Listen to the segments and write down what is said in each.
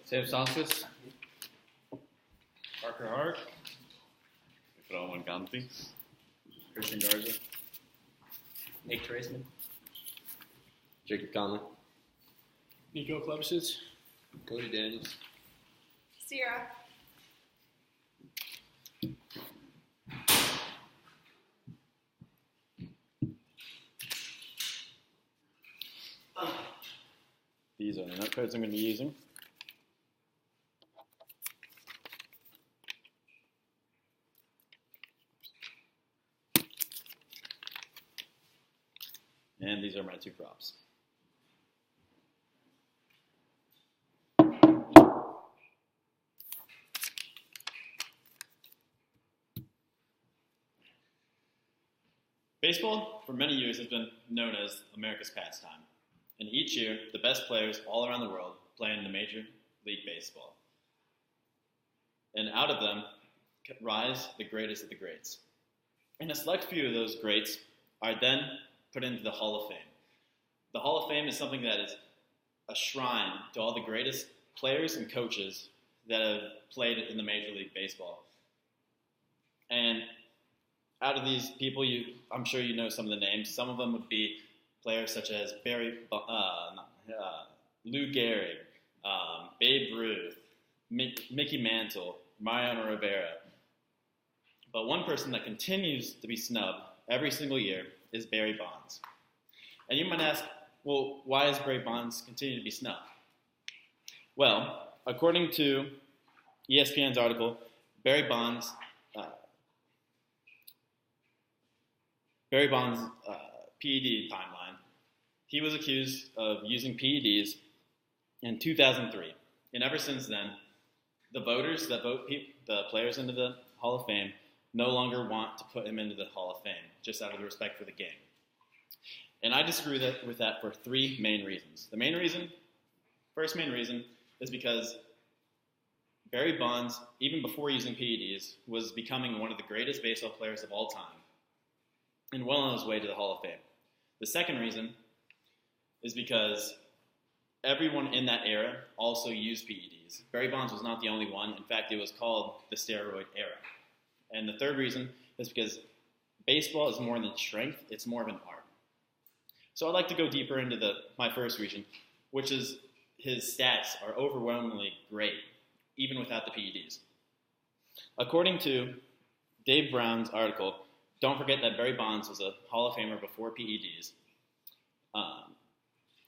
Sam Sanchez, Parker Hart, Efrain Moncante, Christian Garza, Nick Traceman, Jacob Conley, Nico Klebsic, Cody Daniels, Sierra. These are the note cards I'm going to be using. And these are my two props. Baseball, for many years, has been known as America's pastime. And each year, the best players all around the world play in the Major League Baseball. And out of them rise the greatest of the greats. And a select few of those greats are then put into the Hall of Fame. The Hall of Fame is something that is a shrine to all the greatest players and coaches that have played in the Major League Baseball. And out of these people, I'm sure you know some of the names. Some of them would be players such as Lou Gehrig, Babe Ruth, Mickey Mantle, Mariano Rivera. But one person that continues to be snubbed every single year is Barry Bonds. And you might ask, well, why does Barry Bonds continue to be snubbed? Well, according to ESPN's article, Barry Bonds' PED timeline, he was accused of using PEDs in 2003. And ever since then, the voters that vote the players into the Hall of Fame no longer want to put him into the Hall of Fame, just out of the respect for the game. And I disagree with that for three main reasons. First main reason, is because Barry Bonds, even before using PEDs, was becoming one of the greatest baseball players of all time, and well on his way to the Hall of Fame. The second reason is because everyone in that era also used PEDs. Barry Bonds was not the only one. In fact, it was called the steroid era. And the third reason is because baseball is more than strength, it's more of an art. So I'd like to go deeper into my first reason, which is his stats are overwhelmingly great, even without the PEDs. According to Dave Brown's article, don't forget that Barry Bonds was a Hall of Famer before PEDs.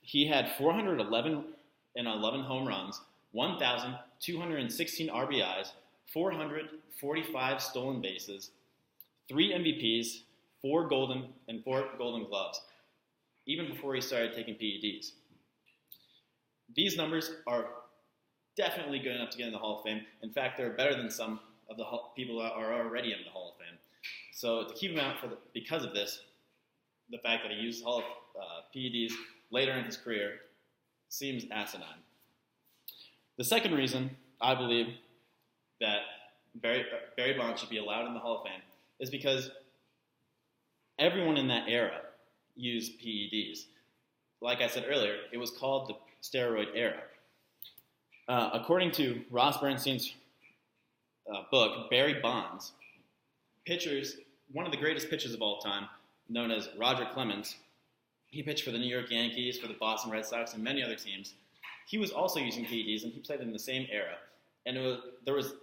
He had 411 home runs, 1,216 RBIs, 445 stolen bases, 3 MVPs, 4 golden gloves, even before he started taking PEDs. These numbers are definitely good enough to get in the Hall of Fame. In fact, they're better than some of the people that are already in the Hall of Fame. So to keep him out because of this, the fact that he used PEDs later in his career seems asinine. The second reason I believe that Barry Bonds should be allowed in the Hall of Fame is because everyone in that era used PEDs. Like I said earlier, it was called the steroid era. According to Ross Bernstein's book, Barry Bonds, one of the greatest pitchers of all time, known as Roger Clemens, he pitched for the New York Yankees, for the Boston Red Sox, and many other teams. He was also using PEDs, and he played in the same era. And there was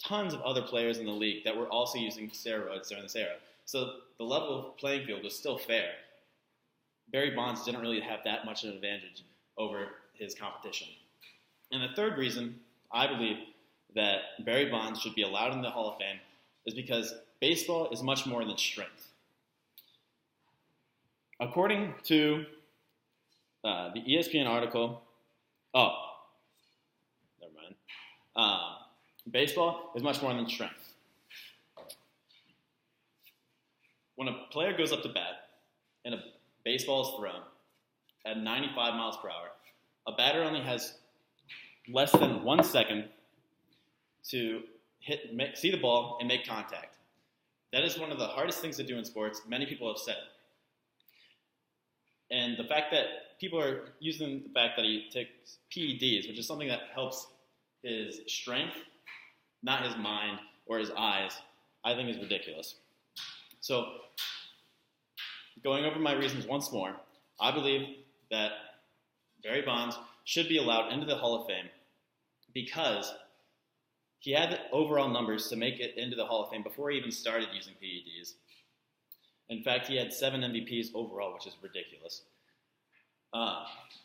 tons of other players in the league that were also using steroids during this era. So the level of playing field was still fair. Barry Bonds didn't really have that much of an advantage over his competition. And the third reason I believe that Barry Bonds should be allowed in the Hall of Fame is because baseball is much more than strength. According to the ESPN article, never mind. Baseball is much more than strength. When a player goes up to bat and a baseball is thrown at 95 miles per hour, a batter only has less than 1 second to see the ball and make contact. That is one of the hardest things to do in sports. Many people have said it. And the fact that people are using the fact that he takes PEDs, which is something that helps his strength, not his mind or his eyes, I think is ridiculous. So, going over my reasons once more, I believe that Barry Bonds should be allowed into the Hall of Fame because he had the overall numbers to make it into the Hall of Fame before he even started using PEDs. In fact, he had 7 MVPs overall, which is ridiculous.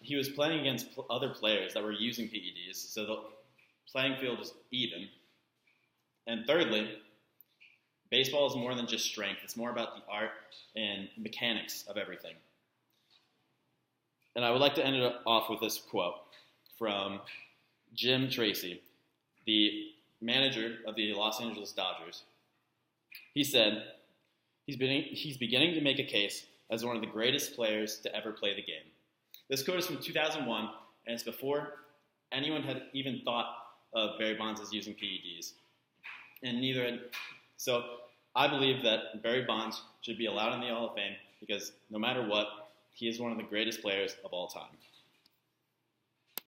He was playing against other players that were using PEDs, so the playing field was even. And thirdly, baseball is more than just strength. It's more about the art and mechanics of everything. And I would like to end it off with this quote from Jim Tracy, the manager of the Los Angeles Dodgers. He said, he's beginning to make a case as one of the greatest players to ever play the game. This quote is from 2001, and it's before anyone had even thought of Barry Bonds as using PEDs. And neither had. So I believe that Barry Bonds should be allowed in the Hall of Fame because no matter what, he is one of the greatest players of all time.